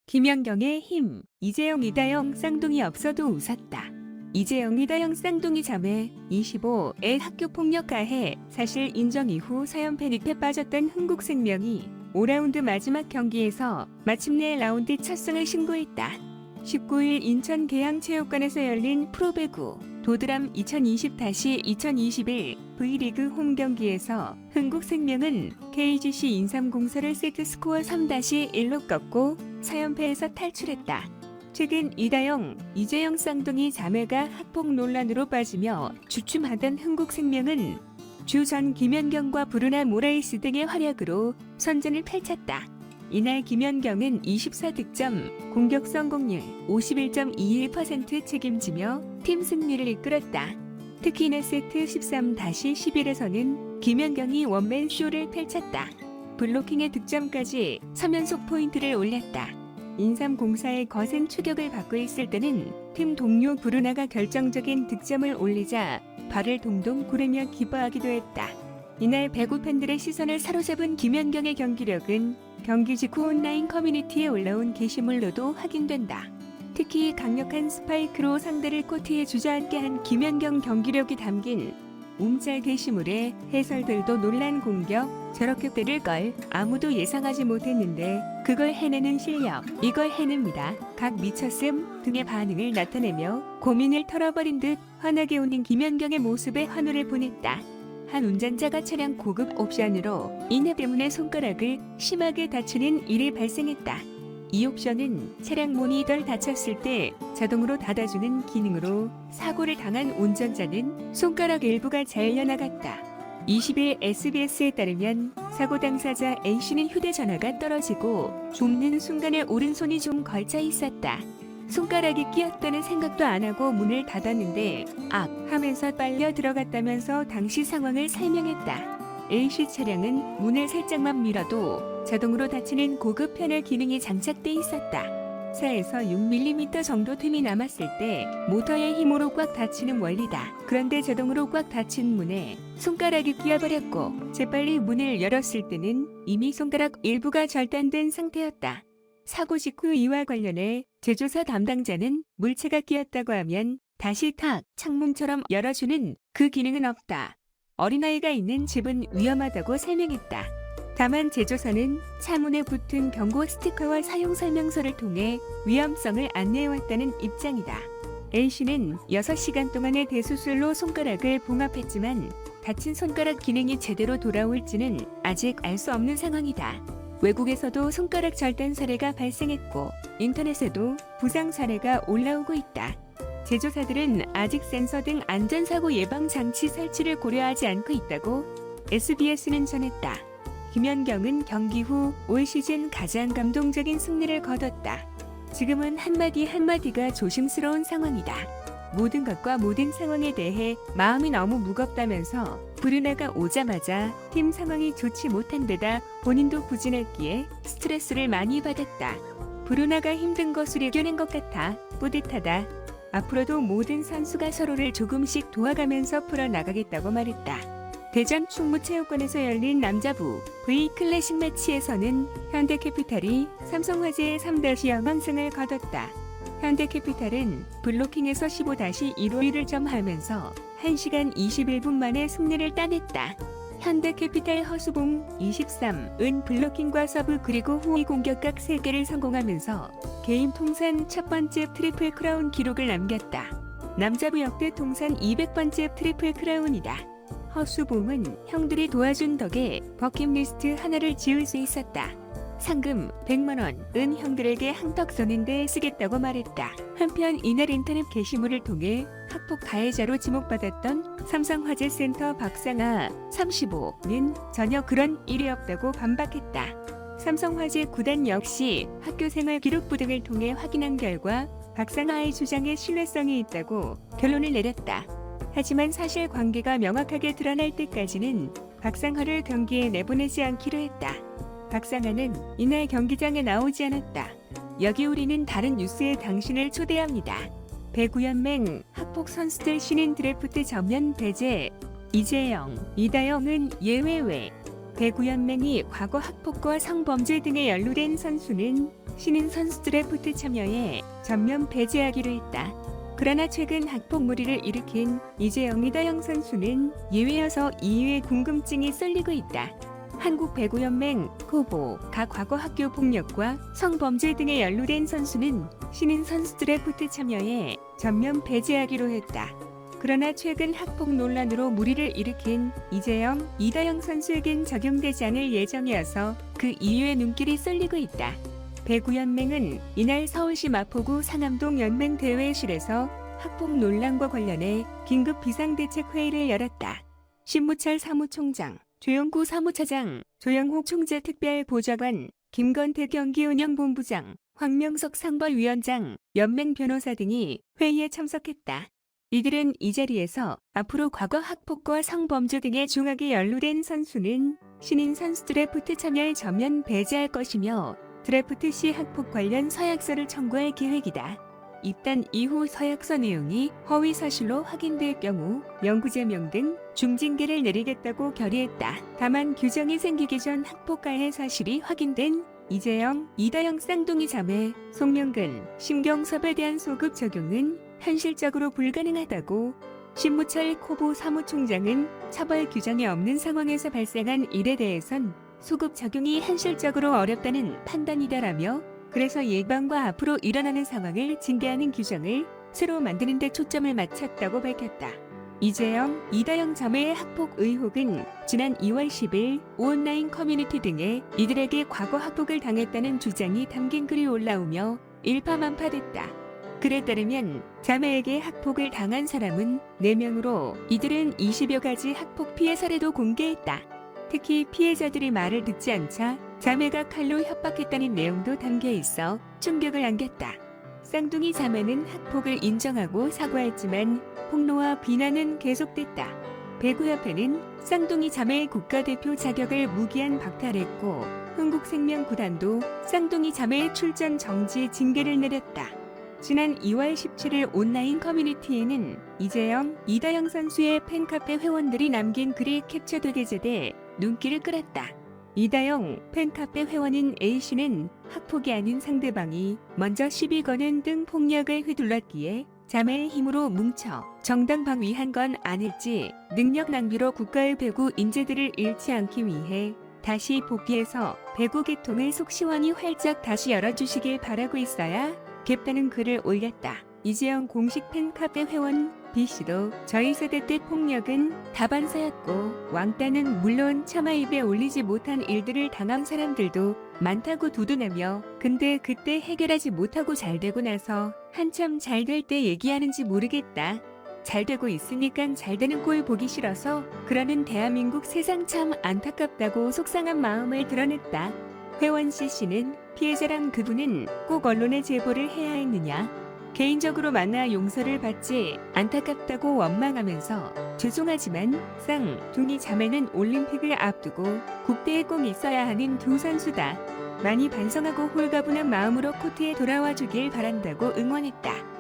김연경의 힘, 이재영 이다영 쌍둥이 없어도 웃었다. 이재영 이다영 쌍둥이 자매 25의 학교폭력 가해 사실 인정 이후 사연 패닉에 빠졌던 흥국생명이 5라운드 마지막 경기에서 마침내 라운드 첫 승을 신고했다. 19일 인천 계양체육관에서 열린 프로배구 도드람 2020-2021 V리그 홈 경기에서 흥국생명은 KGC 인삼공사를 세트스코어 3-1로 꺾고 4연패에서 탈출했다. 최근 이다영, 이재영 쌍둥이 자매가 학폭 논란으로 빠지며 주춤하던 흥국생명은 주전 김연경과 브루나 모라이스 등의 활약으로 선전을 펼쳤다. 이날 김연경은 24득점, 공격 성공률 51.21% 책임지며 팀 승리를 이끌었다. 특히 4세트 13-11에서는 김연경이 원맨 쇼를 펼쳤다. 블로킹의 득점까지 3연속 포인트를 올렸다. 인삼공사의 거센 추격을 받고 있을 때는 팀 동료 브루나가 결정적인 득점을 올리자 발을 동동 구르며 기뻐하기도 했다. 이날 배구 팬들의 시선을 사로잡은 김연경의 경기력은 경기 직후 온라인 커뮤니티에 올라온 게시물로도 확인된다. 특히 강력한 스파이크로 상대를 코트에 주저앉게 한 김연경 경기력이 담긴 움짤 게시물에 해설들도 논란 공격, 저렇게 때릴 걸 아무도 예상하지 못했는데 그걸 해내는 실력, 이걸 해냅니다. 각 미쳤음 등의 반응을 나타내며 고민을 털어버린 듯 환하게 웃는 김연경의 모습에 환호를 보냈다. 한 운전자가 차량 고급 옵션으로 이내 때문에 손가락을 심하게 다치는 일이 발생했다. 이 옵션은 차량 문이 덜 닫혔을 때 자동으로 닫아주는 기능으로 사고를 당한 운전자는 손가락 일부가 잘려나갔다. 20일 SBS에 따르면 사고 당사자 A씨는 휴대전화가 떨어지고 줍는 순간에 오른손이 좀 걸쳐 있었다. 손가락이 끼었다는 생각도 안 하고 문을 닫았는데 악 하면서 빨려 들어갔다면서 당시 상황을 설명했다. A씨 차량은 문을 살짝만 밀어도 자동으로 닫히는 고급 패널 기능이 장착돼 있었다. 4에서 6mm 정도 틈이 남았을 때 모터의 힘으로 꽉 닫히는 원리다. 그런데 자동으로 꽉 닫힌 문에 손가락이 끼어버렸고 재빨리 문을 열었을 때는 이미 손가락 일부가 절단된 상태였다. 사고 직후 이와 관련해 제조사 담당자는 물체가 끼었다고 하면 다시 탁 창문처럼 열어주는 그 기능은 없다. 어린아이가 있는 집은 위험하다고 설명했다. 다만 제조사는 차문에 붙은 경고 스티커와 사용 설명서를 통해 위험성을 안내해왔다는 입장이다. A씨는 6시간 동안의 대수술로 손가락을 봉합했지만 다친 손가락 기능이 제대로 돌아올지는 아직 알 수 없는 상황이다. 외국에서도 손가락 절단 사례가 발생했고 인터넷에도 부상 사례가 올라오고 있다. 제조사들은 아직 센서 등 안전사고 예방 장치 설치를 고려하지 않고 있다고 SBS는 전했다. 김연경은 경기 후 올 시즌 가장 감동적인 승리를 거뒀다. 지금은 한마디 한마디가 조심스러운 상황이다. 모든 것과 모든 상황에 대해 마음이 너무 무겁다면서 브루나가 오자마자 팀 상황이 좋지 못한 데다 본인도 부진했기에 스트레스를 많이 받았다. 브루나가 힘든 것을 이겨낸 것 같아 뿌듯하다. 앞으로도 모든 선수가 서로를 조금씩 도와가면서 풀어나가겠다고 말했다. 대전 충무체육관에서 열린 남자부 V클래식 매치에서는 현대캐피탈이 삼성화재의 3-0완승을 거뒀다. 현대캐피탈은 블로킹에서 15-1로 점하면서 1시간 21분 만에 승리를 따냈다. 현대캐피탈 허수봉 23은 블로킹과 서브 그리고 호위 공격 각 3개를 성공하면서 개인 통산 첫 번째 트리플 크라운 기록을 남겼다. 남자부 역대 통산 200번째 트리플 크라운이다. 허수봉은 형들이 도와준 덕에 버킷리스트 하나를 지을 수 있었다. 상금 100만원은 형들에게 한턱 쏘는데 쓰겠다고 말했다. 한편 이날 인터넷 게시물을 통해 학폭 가해자로 지목받았던 삼성화재센터 박상아 35는 전혀 그런 일이 없다고 반박했다. 삼성화재 구단 역시 학교생활 기록부 등을 통해 확인한 결과 박상아의 주장에 신뢰성이 있다고 결론을 내렸다. 하지만 사실관계가 명확하게 드러날 때까지는 박상아를 경기에 내보내지 않기로 했다. 박상아는 이날 경기장에 나오지 않았다. 여기 우리는 다른 뉴스에 당신을 초대합니다. 배구연맹 학폭 선수들 신인 드래프트 전면 배제. 이재영, 이다영은 예외외. 배구연맹이 과거 학폭과 성범죄 등에 연루된 선수는 신인 선수 드래프트 참여에 전면 배제하기로 했다. 그러나 최근 학폭 무리를 일으킨 이재영, 이다영 선수는 예외여서 이유의 궁금증이 쏠리고 있다. 한국배구연맹 후보가 과거 학교 폭력과 성범죄 등에 연루된 선수는 신인 선수 드래프트 참여에 전면 배제하기로 했다. 그러나 최근 학폭 논란으로 무리를 일으킨 이재영, 이다영 선수에겐 적용되지 않을 예정이어서 그 이유의 눈길이 쏠리고 있다. 배구연맹은 이날 서울시 마포구 상암동 연맹대회실에서 학폭 논란과 관련해 긴급 비상대책회의를 열었다. 신무철 사무총장, 조영구 사무차장, 조영욱 총재특별보좌관, 김건태 경기운영본부장, 황명석 상벌위원장, 연맹 변호사 등이 회의에 참석했다. 이들은 이 자리에서 앞으로 과거 학폭과 성범죄 등에 중하게 연루된 선수는 신인 선수 드래프트 참여에 전면 배제할 것이며 드래프트 시 학폭 관련 서약서를 청구할 계획이다. 입단 이후 서약서 내용이 허위 사실로 확인될 경우 영구제명 등 중징계를 내리겠다고 결의했다. 다만 규정이 생기기 전 학폭 가해 사실이 확인된 이재영, 이다영 쌍둥이 자매, 송명근, 심경섭에 대한 소급 적용은 현실적으로 불가능하다고 신무철 코보 사무총장은 처벌 규정이 없는 상황에서 발생한 일에 대해선 소급 적용이 현실적으로 어렵다는 판단이다라며 그래서 예방과 앞으로 일어나는 상황을 징계하는 규정을 새로 만드는 데 초점을 맞췄다고 밝혔다. 이재영, 이다영 자매의 학폭 의혹은 지난 2월 10일 온라인 커뮤니티 등에 이들에게 과거 학폭을 당했다는 주장이 담긴 글이 올라오며 일파만파됐다. 글에 따르면 자매에게 학폭을 당한 사람은 4명으로 이들은 20여 가지 학폭 피해 사례도 공개했다. 특히 피해자들이 말을 듣지 않자 자매가 칼로 협박했다는 내용도 담겨 있어 충격을 안겼다. 쌍둥이 자매는 학폭을 인정하고 사과했지만 폭로와 비난은 계속됐다. 배구협회는 쌍둥이 자매의 국가대표 자격을 무기한 박탈했고 흥국생명구단도 쌍둥이 자매의 출전 정지 징계를 내렸다. 지난 2월 17일 온라인 커뮤니티에는 이재영, 이다영 선수의 팬카페 회원들이 남긴 글이 캡처되게 제돼 눈길을 끌었다. 이다영 팬카페 회원인 A씨는 학폭이 아닌 상대방이 먼저 시비 거는 등 폭력을 휘둘렀기에 자매의 힘으로 뭉쳐 정당방위한 건 아닐지 능력 낭비로 국가의 배구 인재들을 잃지 않기 위해 다시 복귀해서 배구 계통을 속 시원히 활짝 다시 열어주시길 바라고 있어야 겠다는 글을 올렸다. 이재영 공식 팬카페 회원 B씨도 저희 세대 때 폭력은 다반사였고 왕따는 물론 차마 입에 올리지 못한 일들을 당한 사람들도 많다고 두둔하며 근데 그때 해결하지 못하고 잘 되고 나서 한참 잘 될 때 얘기하는지 모르겠다. 잘 되고 있으니까 잘 되는 꼴 보기 싫어서 그러는 대한민국 세상 참 안타깝다고 속상한 마음을 드러냈다. 회원 C씨는 피해자랑 그분은 꼭 언론에 제보를 해야 했느냐. 개인적으로 만나 용서를 받지 안타깝다고 원망하면서 죄송하지만 쌍둥이 자매는 올림픽을 앞두고 국대에 꼭 있어야 하는 두 선수다. 많이 반성하고 홀가분한 마음으로 코트에 돌아와 주길 바란다고 응원했다.